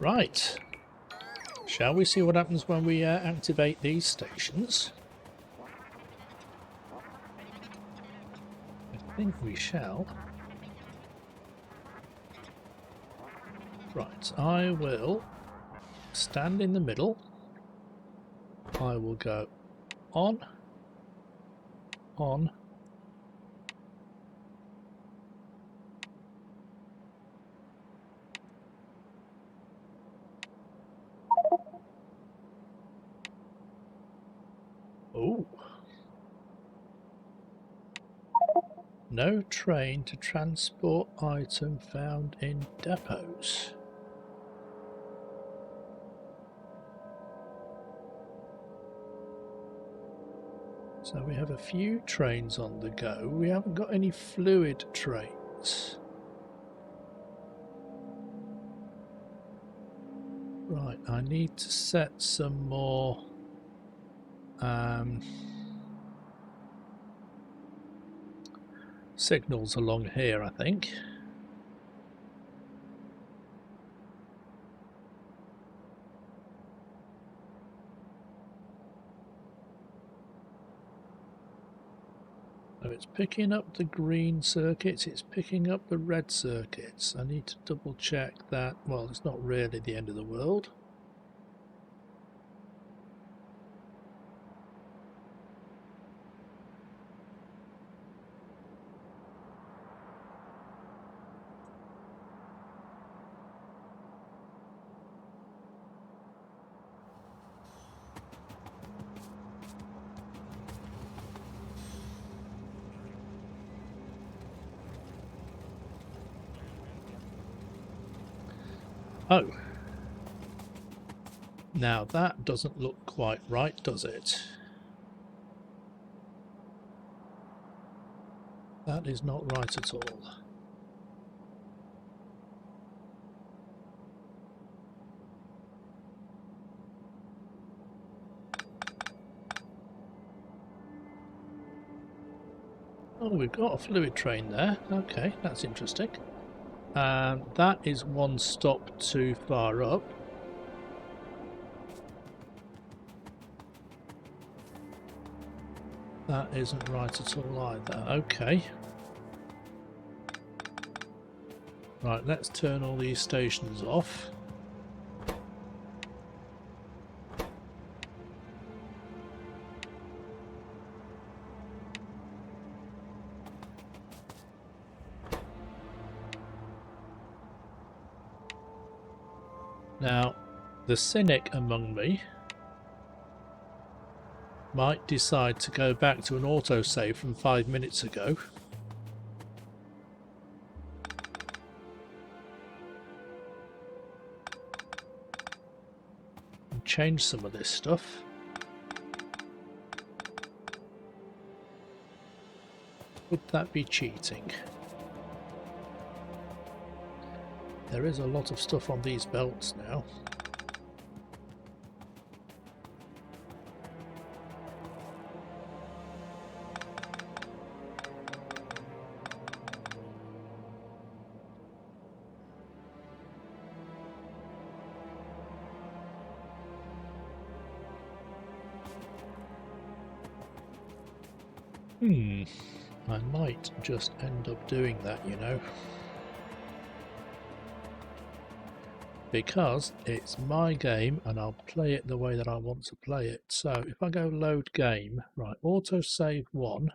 Right. Shall we see what happens when we activate these stations? I think we shall. Right, I will stand in the middle. I will go on, on, oh. No train to transport item found in depots. So we have a few trains on the go. We haven't got any fluid trains. Right, I need to set some more signals along here, I think. So it's picking up the green circuits, it's picking up the red circuits. I need to double check that. Well, it's not really the end of the world. Oh, now that doesn't look quite right, does it? That is not right at all. Oh, we've got a fluid train there. Okay, that's interesting. That is one stop too far up. That isn't right at all either. Okay. Right, let's turn all these stations off. Now, the cynic among me might decide to go back to an autosave from 5 minutes ago. And change some of this stuff. Would that be cheating? There is a lot of stuff on these belts now. I might just end up doing that, you know. Because it's my game and I'll play it the way that I want to play it. So if I go load game, right, autosave 1,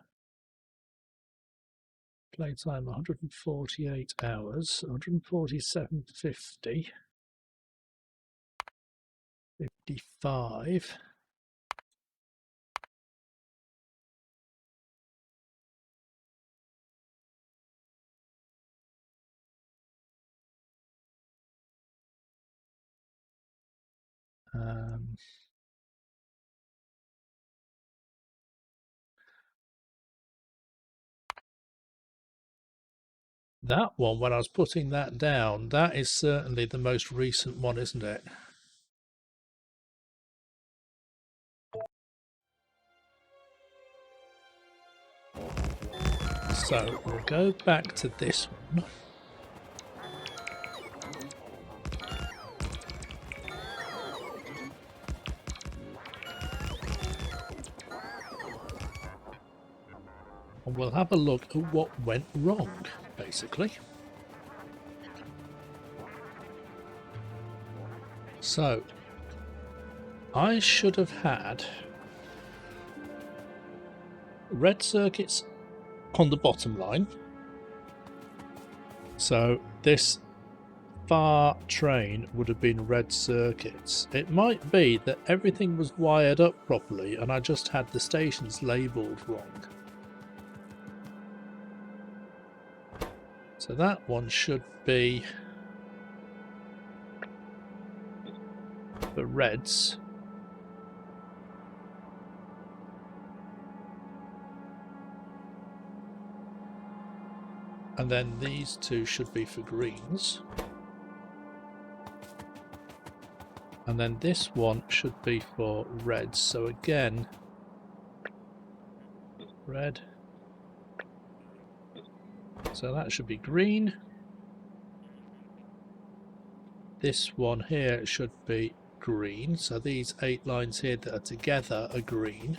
playtime 148 hours, 147.50, 55. That one, when I was putting that down, that is certainly the most recent one, isn't it? So we'll go back to this one. and we'll have a look at what went wrong, basically. So, I should have had red circuits on the bottom line. So this far train would have been red circuits. It might be that everything was wired up properly and I just had the stations labelled wrong. So that one should be the reds. And then these two should be for greens. And then this one should be for reds. So again, red. So that should be green. This one here should be green. So these 8 lines here that are together are green.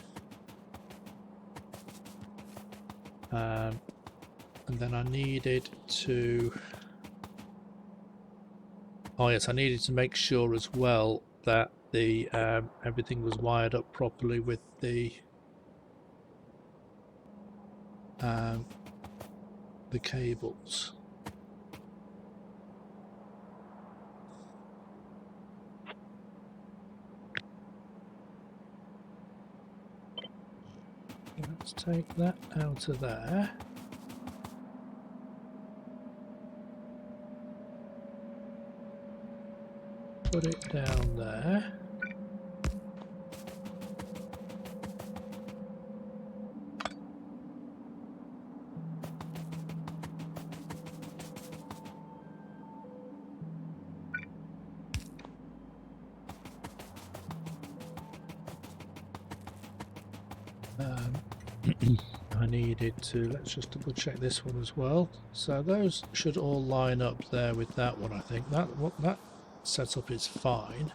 And then I needed to... Oh yes, I needed to make sure as well that the everything was wired up properly with the cables. Let's take that out of there. Put it down there. I needed to, let's just double check this one as well. So those should all line up there with that one, I think. That setup is fine.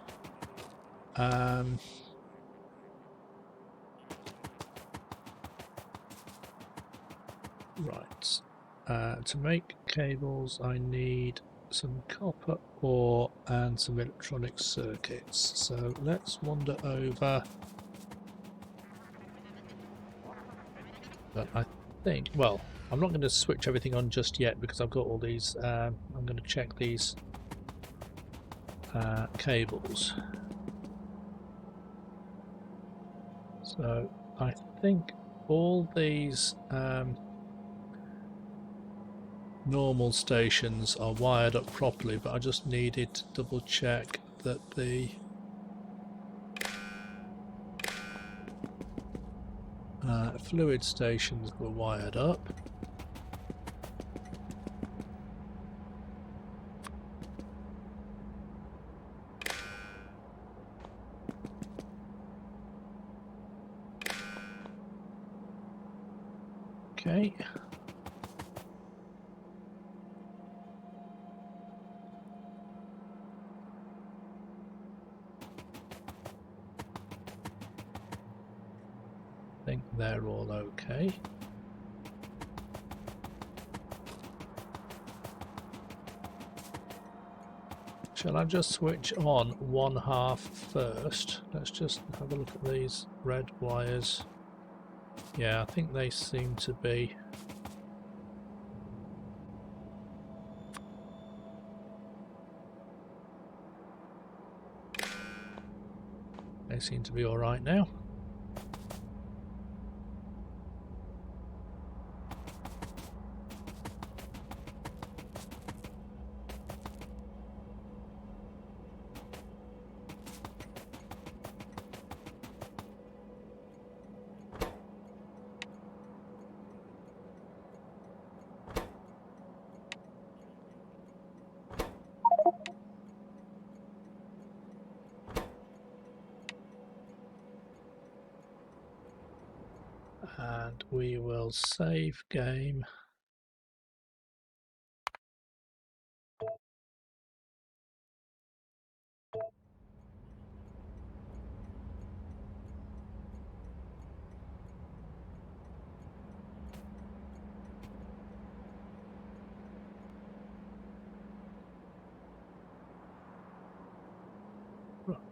Right. To make cables, I need some copper ore and some electronic circuits. So let's wander over. But I think, well, I'm not going to switch everything on just yet because I've got all these. I'm going to check these cables. So I think all these normal stations are wired up properly, but I just needed to double check that the fluid stations were wired up. Okay. I think they're all okay. Shall I just switch on one half first? Let's just have a look at these red wires. Yeah, I think they seem to be. They seem to be all right now. And we will save game.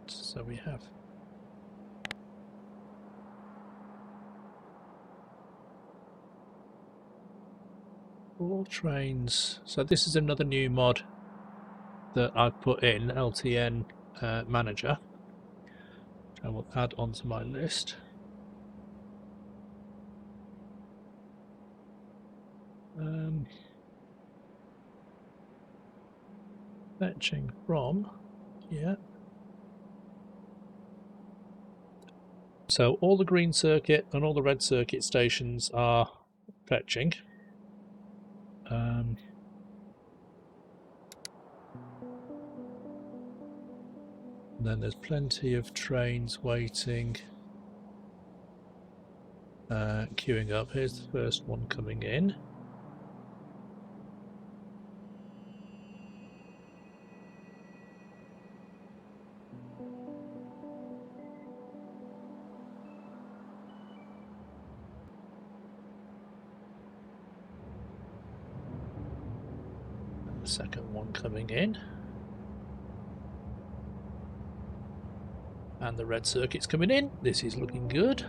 So we have four trains. So this is another new mod that I've put in, LTN Manager. I will add onto my list. Fetching from, yeah. So all the green circuit and all the red circuit stations are fetching. Then there's plenty of trains waiting, queuing up. Here's the first one coming in. And the second one coming in. And the red circuit's coming in. This is looking good.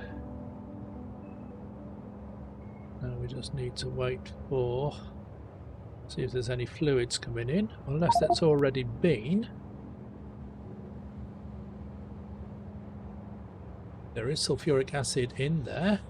Now we just need to wait for, see if there's any fluids coming in, unless that's already been. There is sulfuric acid in there.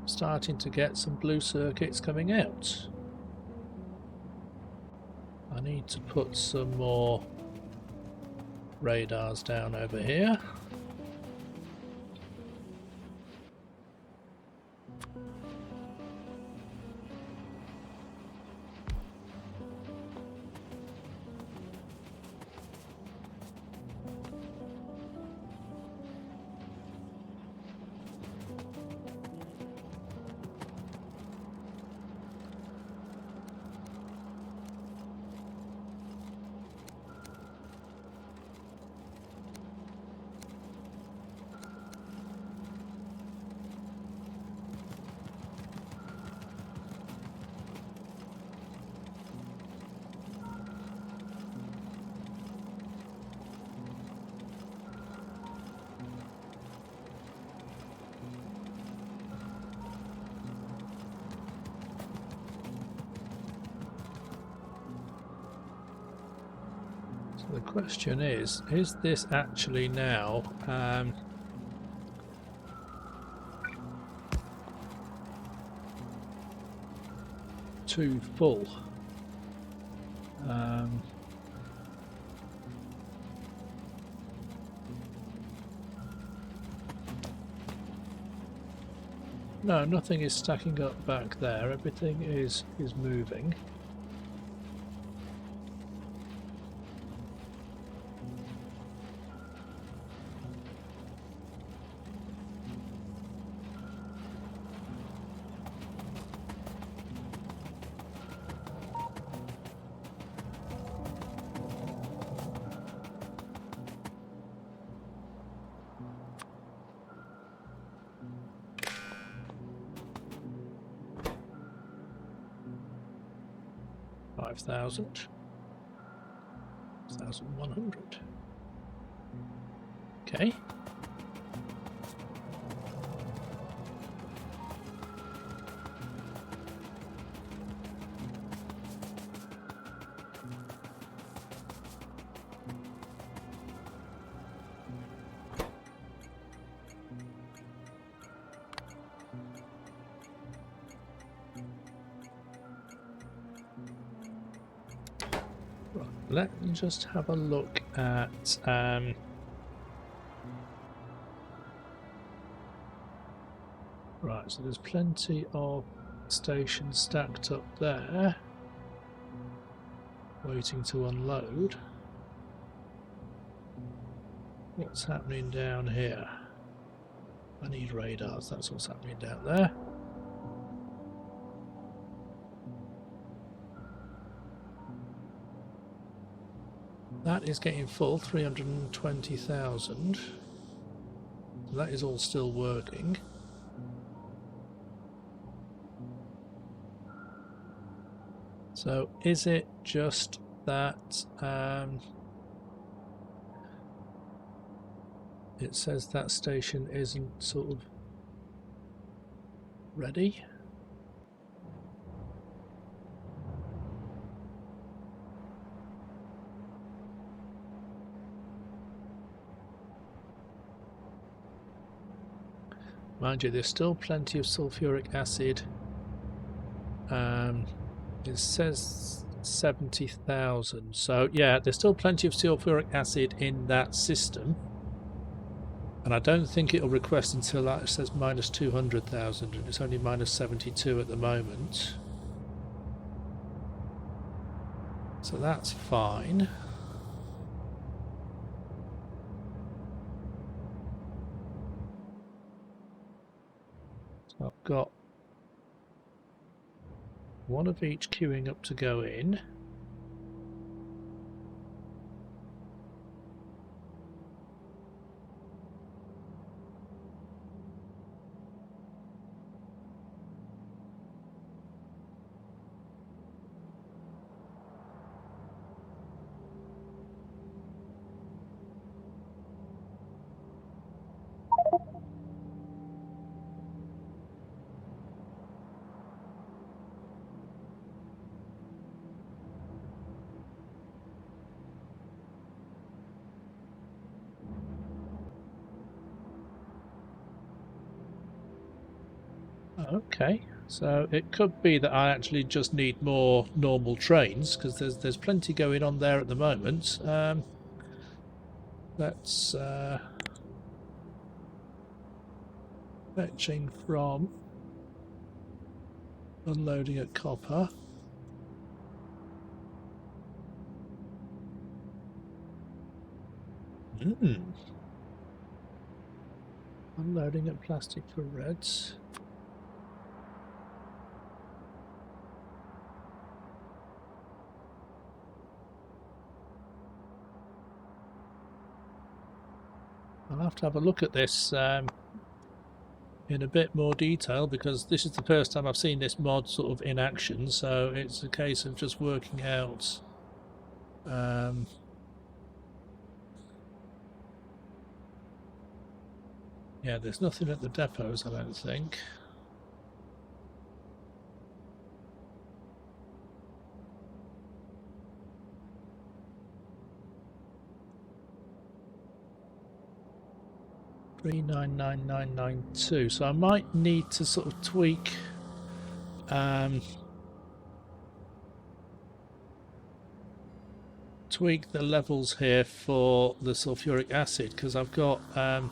Starting to get some blue circuits coming out. I need to put some more radars down over here. The question is this actually now too full? No, nothing is stacking up back there. Everything is moving. $5,000, 1,100. Okay. Let me just have a look at right, so there's plenty of stations stacked up there waiting to unload. What's happening down here? I need radars, that's what's happening down there. That is getting full, 320,000. That is all still working. So is it just that it says that station isn't sort of ready? Mind you, there's still plenty of sulfuric acid. It says 70,000. So yeah, there's still plenty of sulfuric acid in that system. And I don't think it'll request until that says minus 200,000, and it's only minus 72 at the moment. So that's fine. So I've got one of each queuing up to go in. Okay, so it could be that I actually just need more normal trains, because there's plenty going on there at the moment. Let's fetching from unloading at Copper. Unloading at Plastic for Reds. I'll have to have a look at this in a bit more detail, because this is the first time I've seen this mod sort of in action, so it's a case of just working out yeah, there's nothing at the depots, I don't think. $3,99992. So I might need to sort of tweak tweak the levels here for the sulfuric acid, because I've got I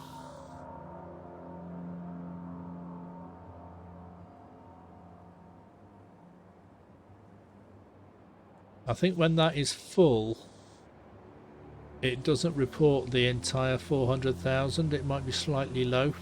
think when that is full, it doesn't report the entire 400,000. It might be slightly low.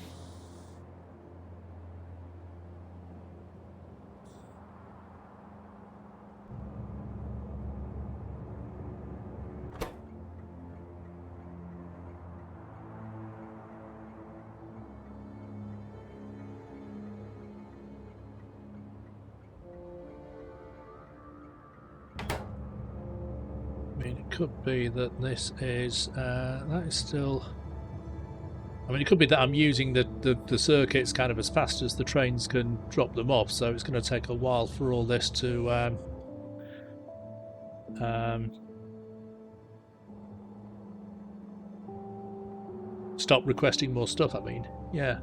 I mean, it could be that this is that is still. I mean, it could be that I'm using the circuits kind of as fast as the trains can drop them off, so it's going to take a while for all this to stop requesting more stuff. I mean, yeah.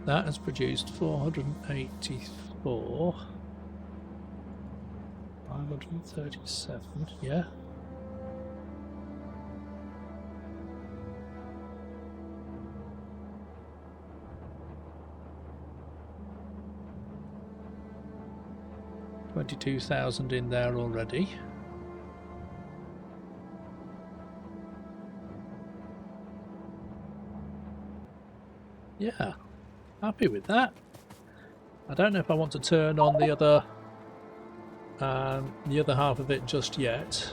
That has produced 484, 537, yeah. $22,000 in there already. Yeah, happy with that. I don't know if I want to turn on the other half of it just yet.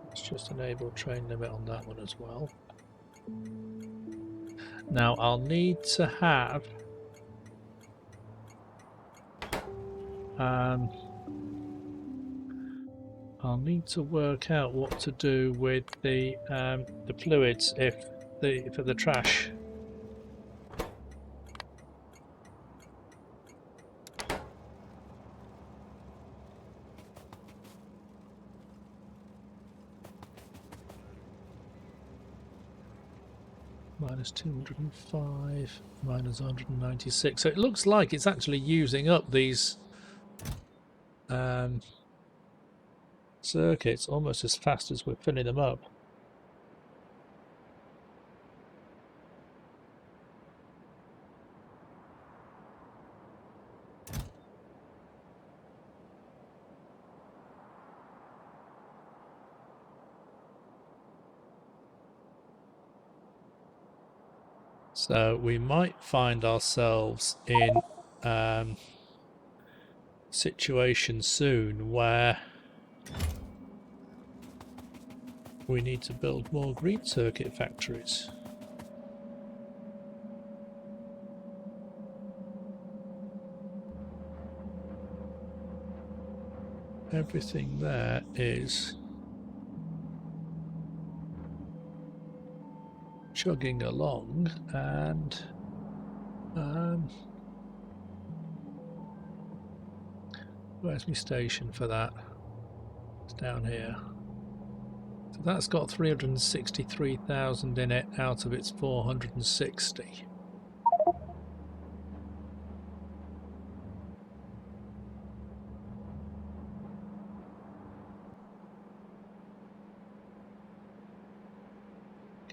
Let's just enable train limit on that one as well. Now I'll need to have I'll need to work out what to do with the fluids for the trash. Minus 205, minus 196. So it looks like it's actually using up these circuits almost as fast as we're filling them up. So we might find ourselves in situation soon where we need to build more green circuit factories. Everything there is chugging along, and where's my station for that? It's down here. So that's got 363,000 in it out of its 460.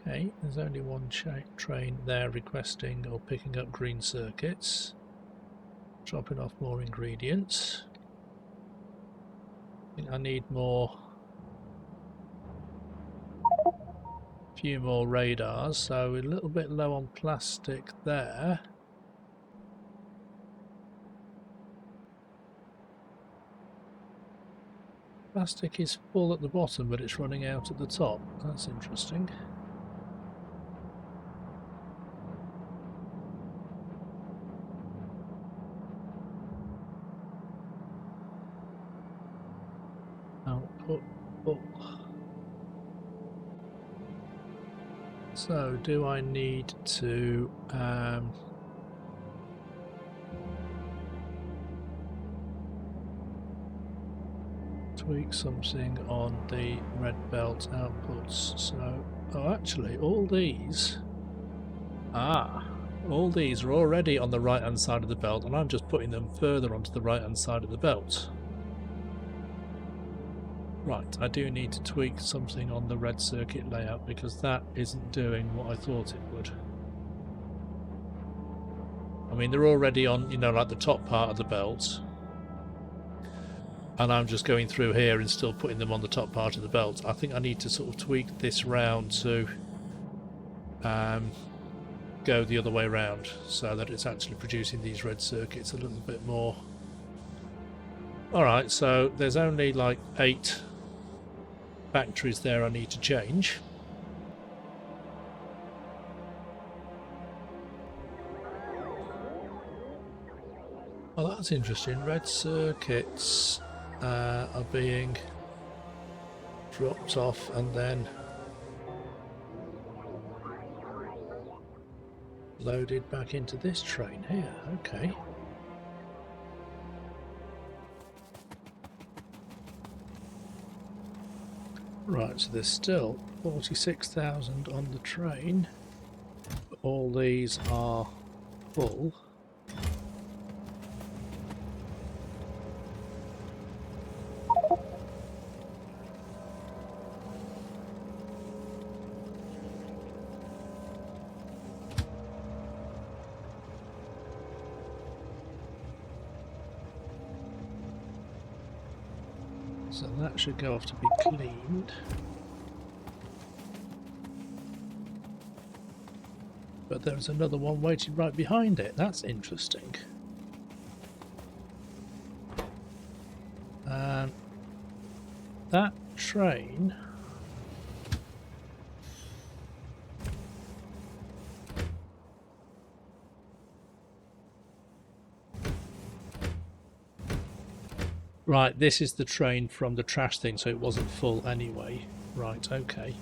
Okay, there's only one train there requesting or picking up green circuits, dropping off more ingredients. I think I need more, a few more radars, so we're a little bit low on plastic there. Plastic is full at the bottom, but it's running out at the top. That's interesting. Output full. So do I need to tweak something on the red belt outputs? So, oh, actually all these are already on the right hand side of the belt, and I'm just putting them further onto the right hand side of the belt. Right, I do need to tweak something on the red circuit layout because that isn't doing what I thought it would. I mean, they're already on, you know, like the top part of the belt, and I'm just going through here and still putting them on the top part of the belt. I think I need to sort of tweak this round to go the other way around so that it's actually producing these red circuits a little bit more. Alright, so there's only like 8 factories there I need to change. Oh, that's interesting. Red circuits are being dropped off and then loaded back into this train here. Okay. Right, so there's still 46,000 on the train, but all these are full. So that should go off to be cleaned. But there's another one waiting right behind it. That's interesting. And that train... Right, this is the train from the trash thing, so it wasn't full anyway. Right, okay.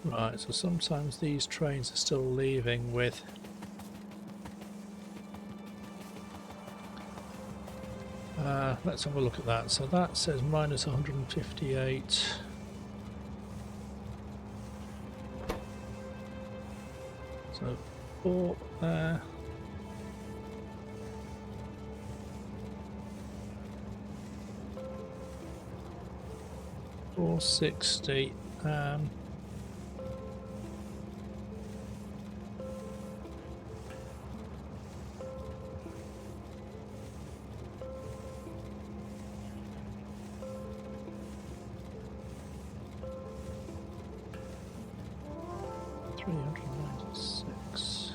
Right, so sometimes these trains are still leaving with let's have a look at that. So that says minus 158. So 4 there. $460. $396.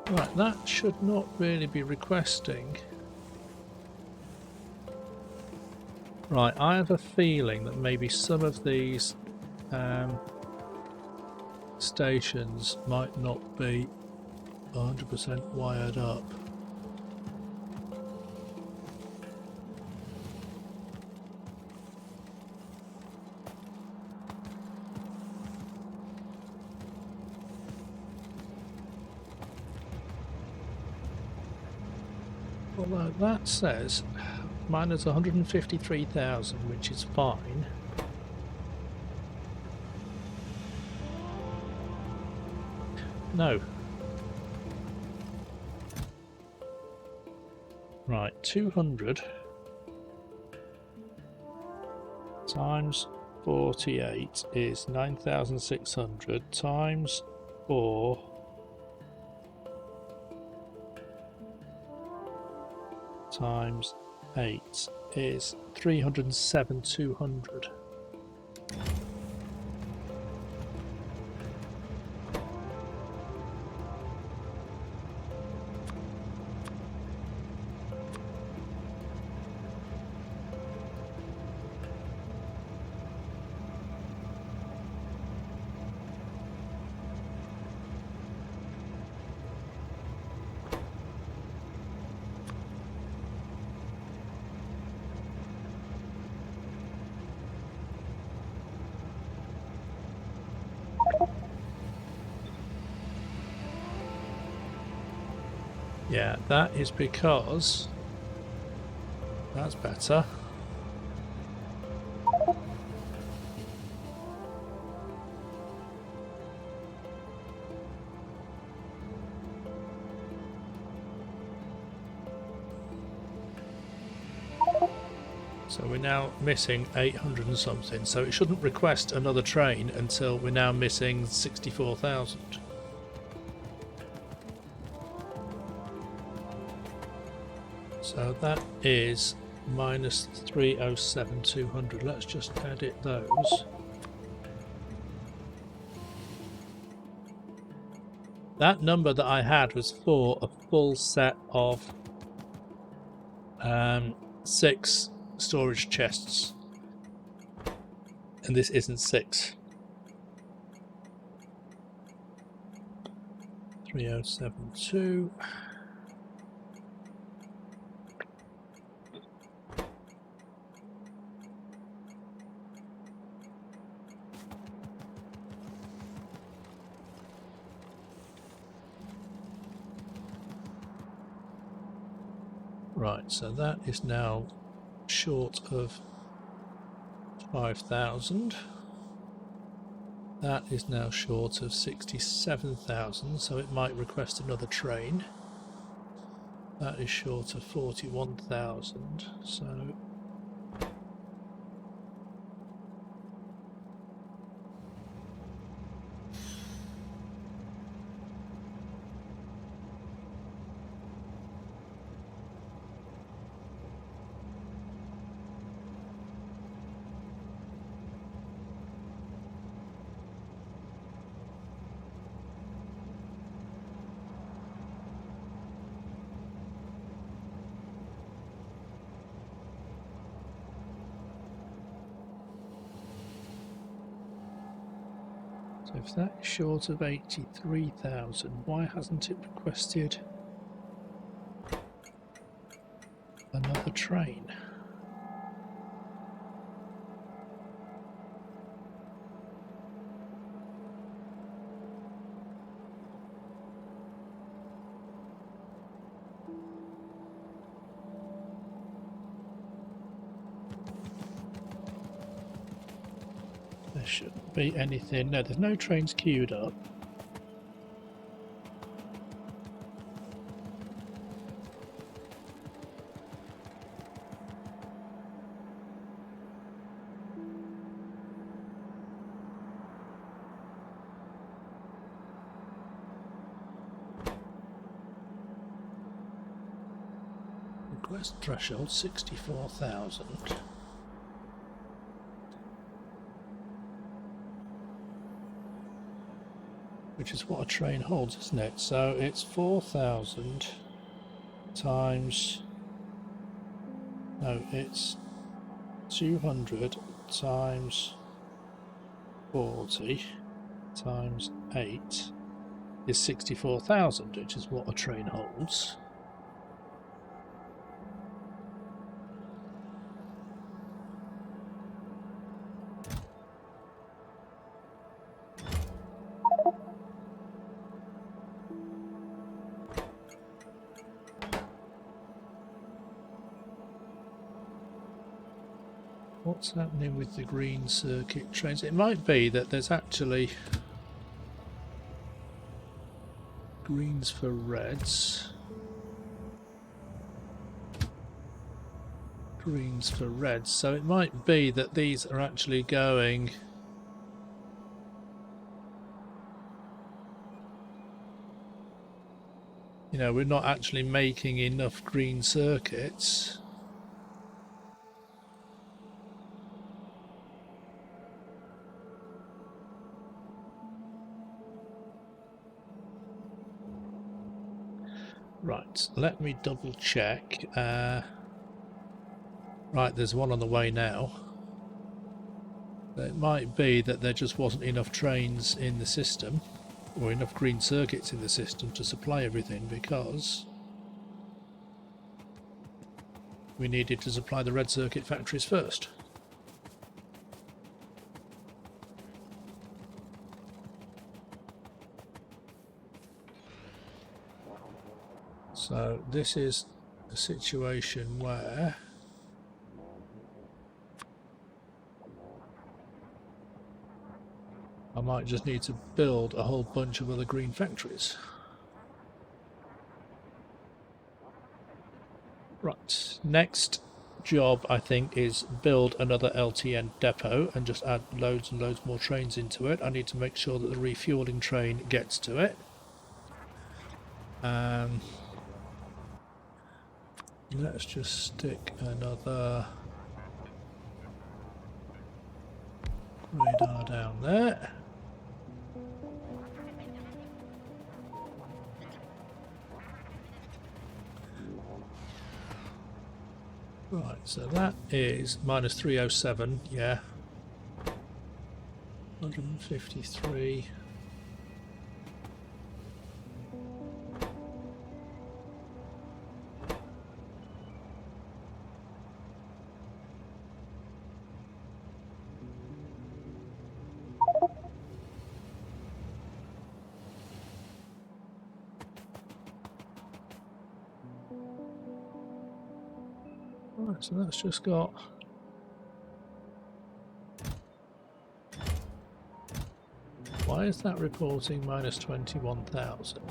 Right, that should not really be requesting. Right, I have a feeling that maybe some of these stations might not be 100% wired up. Although that says minus 153,000, which is fine. No. Right, 200 times 48 is 9,600 times 4 times 8 is 307,200. Yeah, that is because that's better. So we're now missing 800 and something, so it shouldn't request another train until we're now missing 64,000. So that is minus 307,200. Let's just edit those. That number that I had was for a full set of 6 storage chests, and this isn't 6. 3072. Right, so that is now short of 5,000. That is now short of 67,000, so it might request another train. That is short of 41,000, so if that is short of 83,000, why hasn't it requested another train? There shouldn't be anything. No, there's no trains queued up. Request threshold 64,000. Which is what a train holds, isn't it? So it's 4,000 times... No, it's 200 times 40 times 8 is 64,000, which is what a train holds. What's happening with the green circuit trains? It might be that there's actually greens for reds, greens for reds, so it might be that these are actually going we're not actually making enough green circuits. Right, let me double check. Right, there's one on the way now. It might be that there just wasn't enough trains in the system, or enough green circuits in the system to supply everything, because we needed to supply the red circuit factories first. So this is a situation where I might just need to build a whole bunch of other green factories. Right, next job I think is build another LTN depot and just add loads and loads more trains into it. I need to make sure that the refueling train gets to it. Let's just stick another radar down there. Right, so that is minus 307, yeah. 153. Right, so that's just got... Why is that reporting minus 21,000?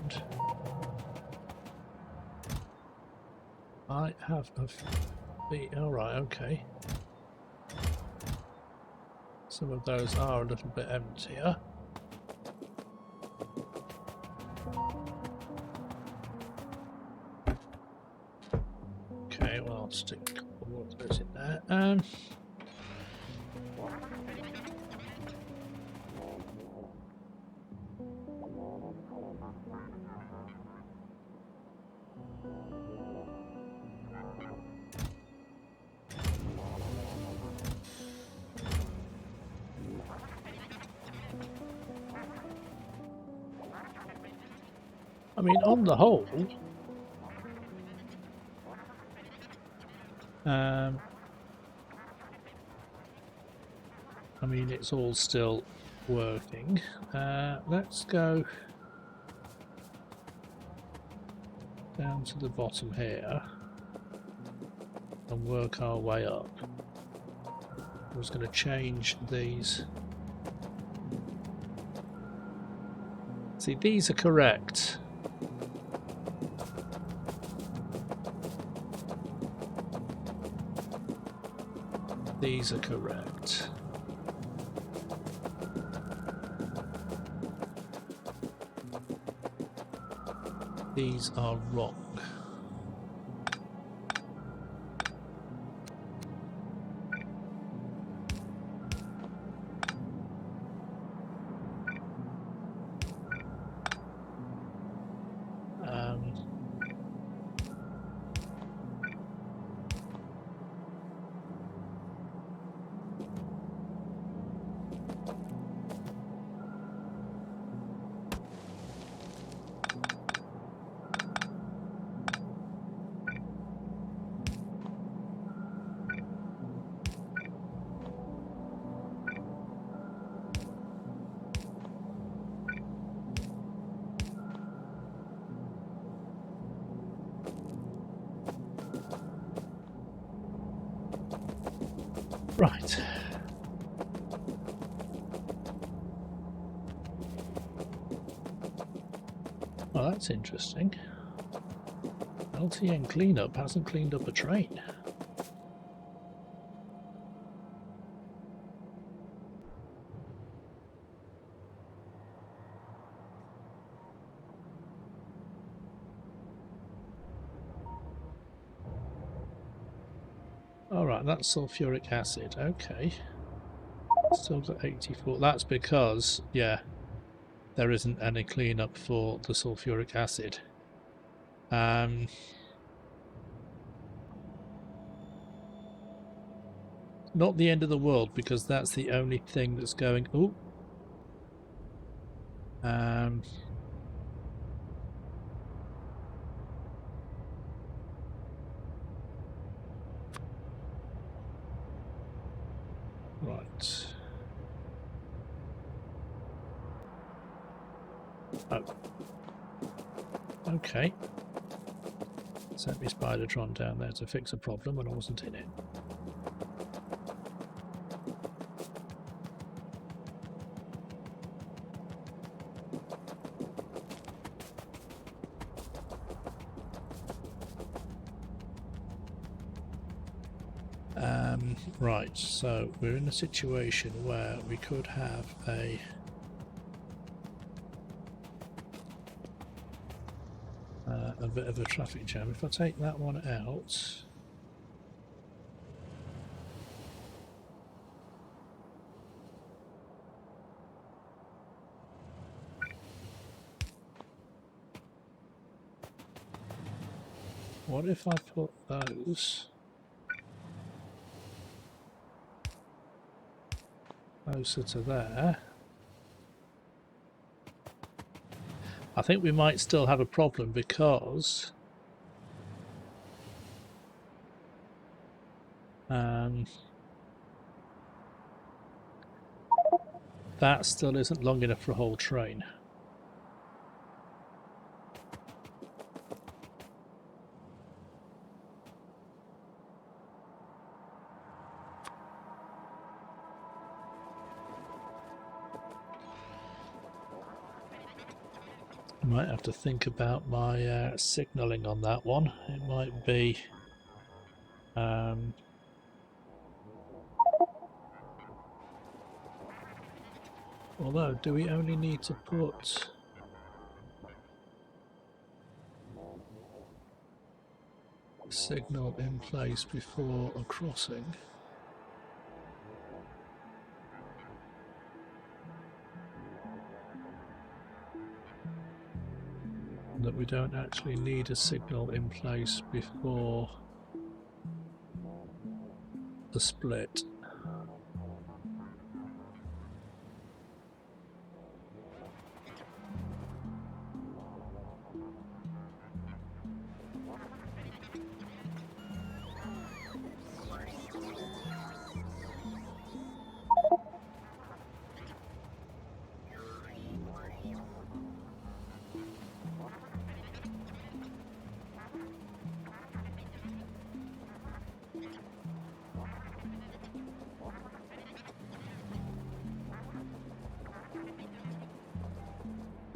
I have a... Alright, okay. Some of those are a little bit emptier. Okay, well, I'll stick all of those in there. I mean, on the whole, I mean, it's all still working. Let's go down to the bottom here and work our way up. I was going to change these. See, these are correct. These are correct. These are wrong. Right. Well, that's interesting. LTN Cleanup hasn't cleaned up a train. Alright, that's sulfuric acid. Okay. Still got 84. That's because, yeah, there isn't any cleanup for the sulfuric acid. Not the end of the world, because that's the only thing that's going... Ooh. Right. Oh. Okay. Sent me Spidertron down there to fix a problem when I wasn't in it. Right, so we're in a situation where we could have a bit of a traffic jam. If I take that one out, what if I put those closer to there. I think we might still have a problem because that still isn't long enough for a whole train. I might have to think about my signalling on that one. It might be although, do we only need to put a signal in place before a crossing? That we don't actually need a signal in place before the split.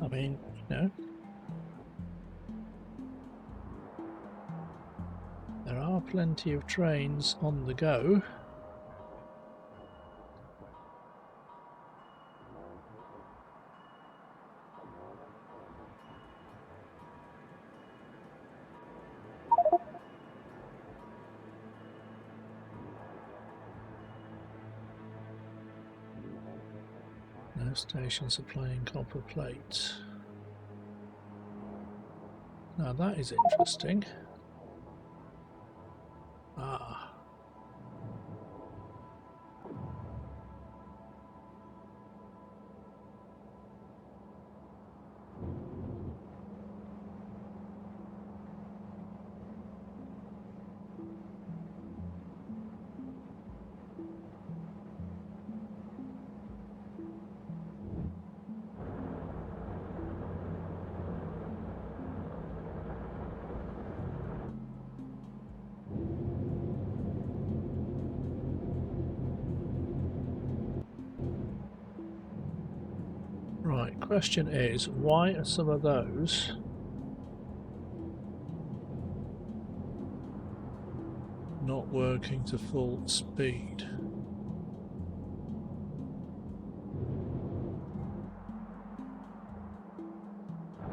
I mean, you know, there are plenty of trains on the go. No station supplying copper plate. Now that is interesting. Ah. Right, question is, why are some of those not working to full speed?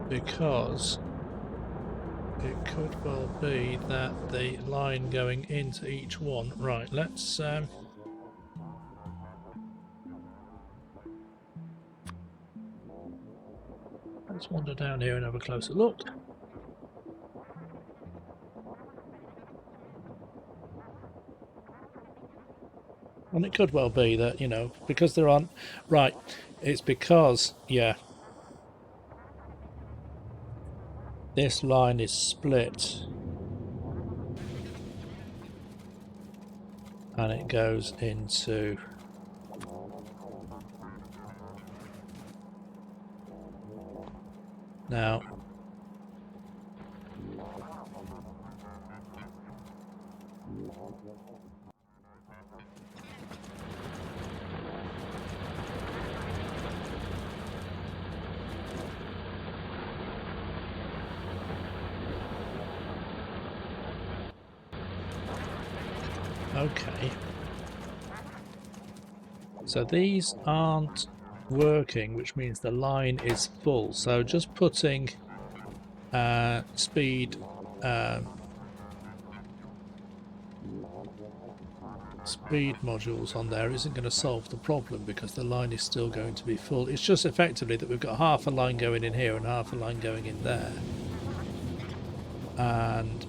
Because it could well be that the line going into each one. Right, let's wander down here and have a closer look. And it could well be that, you know, because there aren't... Right, it's because, yeah, this line is split. And it goes into... Now... Okay. So these aren't working, which means the line is full. So just putting speed modules on there isn't going to solve the problem because the line is still going to be full. It's just effectively that we've got half a line going in here and half a line going in there. And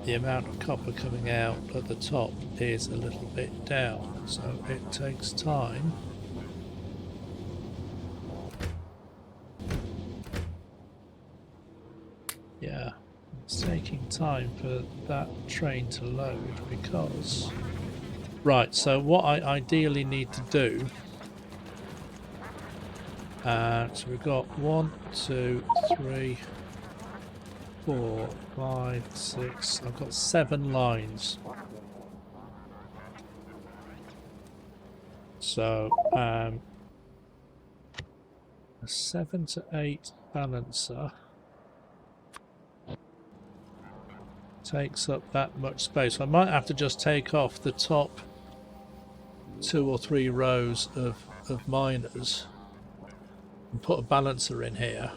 the amount of copper coming out at the top is a little bit down, so it takes time Yeah, it's taking time for that train to load because... Right, so what I ideally need to do... so we've got 1, 2, 3, 4, 5, 6... I've got 7 lines. So, a 7 to 8 balancer takes up that much space. I might have to just take off the top 2 or 3 rows of miners and put a balancer in here.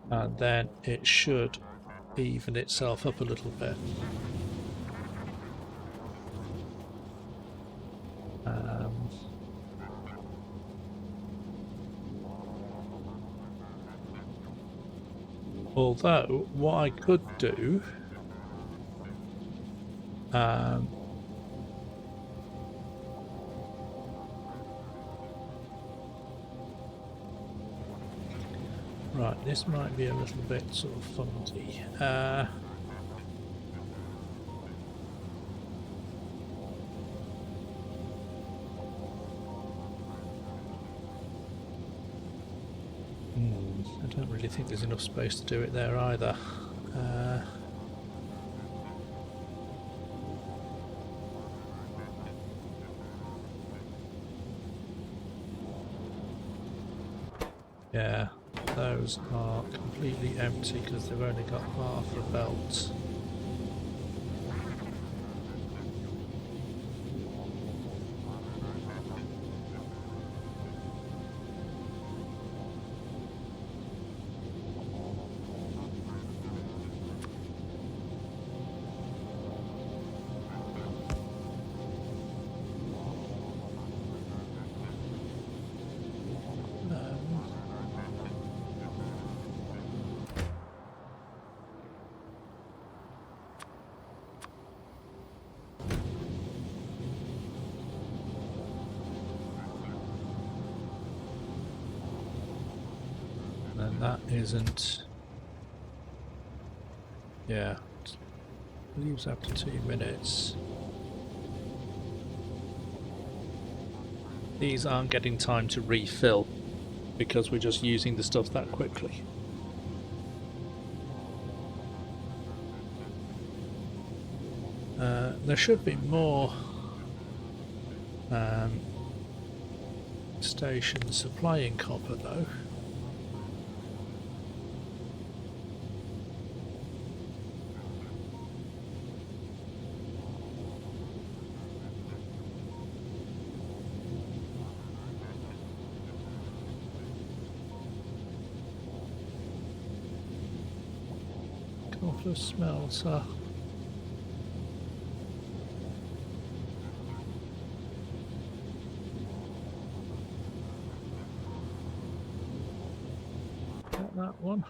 And then it should even itself up a little bit. Although, what I could do... right, this might be a little bit sort of funky. I don't really think there's enough space to do it there either. Yeah, those are completely empty because they've only got half a belt. And that isn't... Yeah, leaves after 2 minutes. These aren't getting time to refill because we're just using the stuff that quickly. There should be more stations supplying copper though. Copper smelter. That one.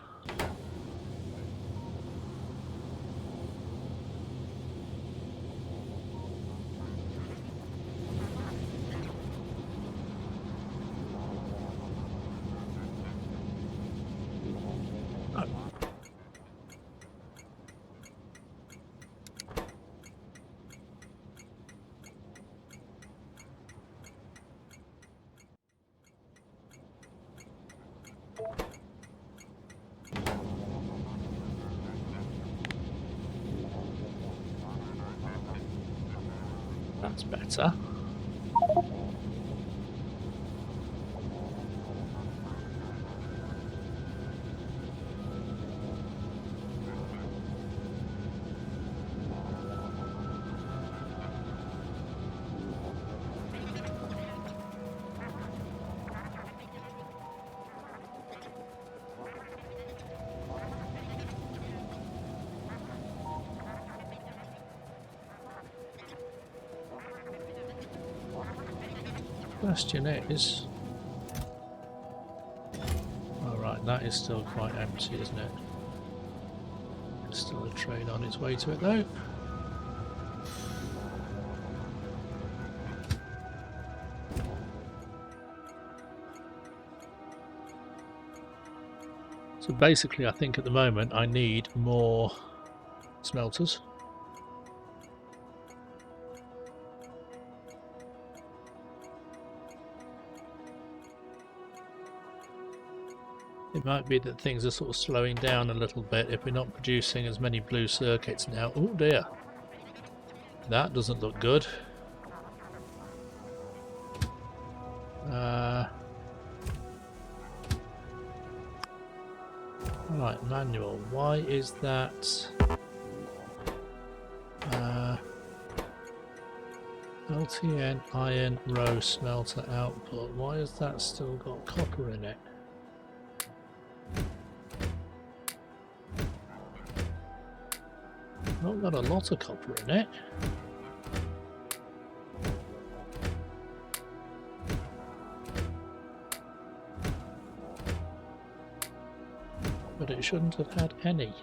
Oh. That's better. Question is... Alright, that is still quite empty, isn't it? Still a train on its way to it though. So basically I think at the moment I need more smelters. It might be that things are sort of slowing down a little bit if we're not producing as many blue circuits now. Oh dear. That doesn't look good. Right, manual. Why is that? LTN iron row smelter output. Why has that still got copper in it? Not got a lot of copper in it. But it shouldn't have had any.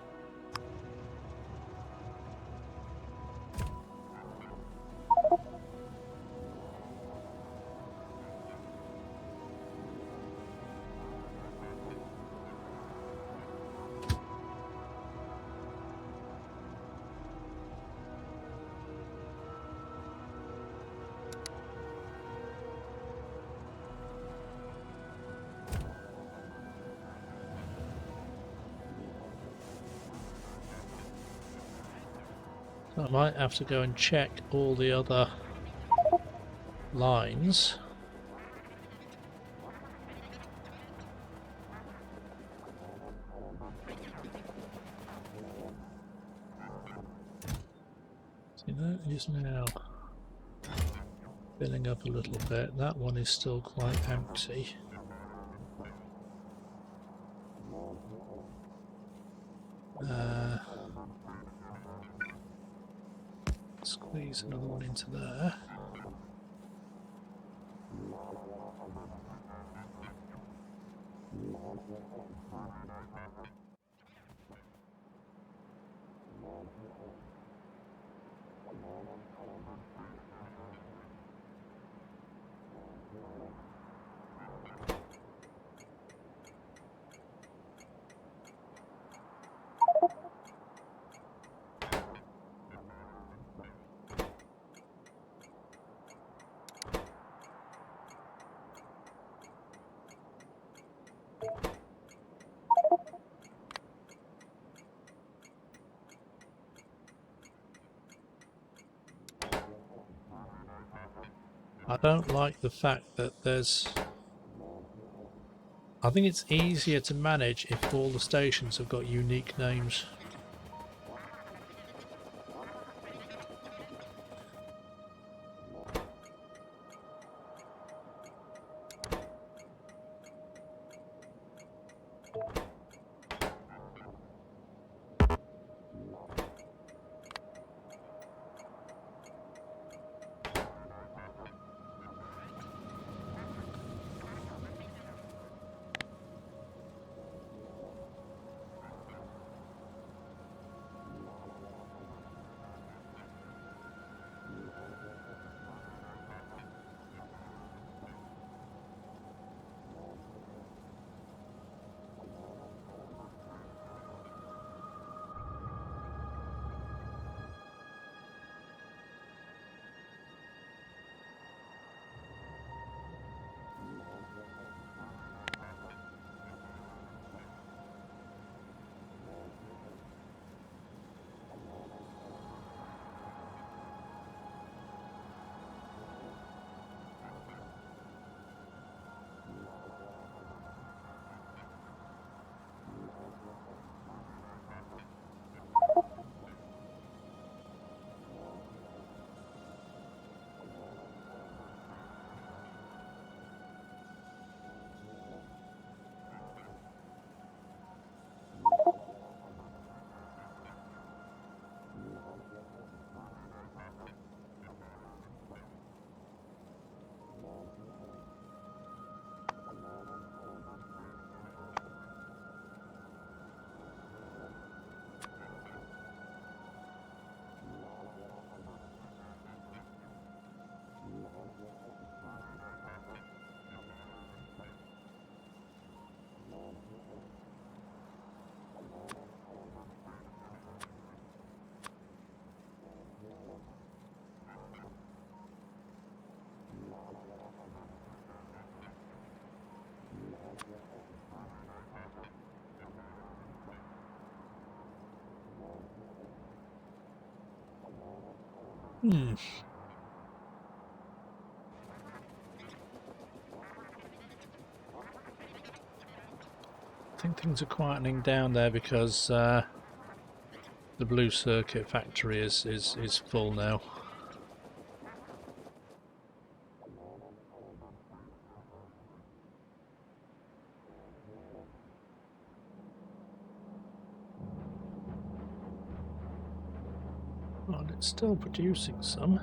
So I might have to go and check all the other lines. See, that is now filling up a little bit. That one is still quite empty. Squeeze another one into there. I don't like the fact that there's... I think it's easier to manage if all the stations have got unique names. I think things are quietening down there because the blue circuit factory is full now. Well, it's still producing some.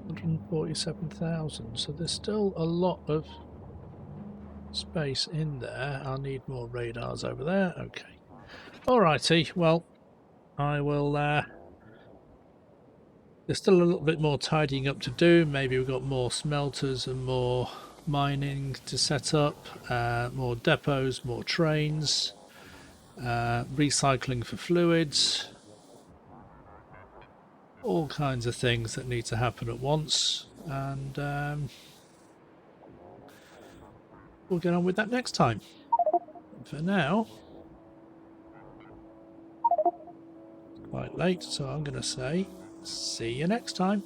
147,000, so there's still a lot of space in there. I'll need more radars over there. Okay. Alrighty, well, I will... there's still a little bit more tidying up to do. Maybe we've got more smelters and more mining to set up, more depots, more trains, recycling for fluids, all kinds of things that need to happen at once, and we'll get on with that next time. For now, it's quite late, so I'm going to say see you next time.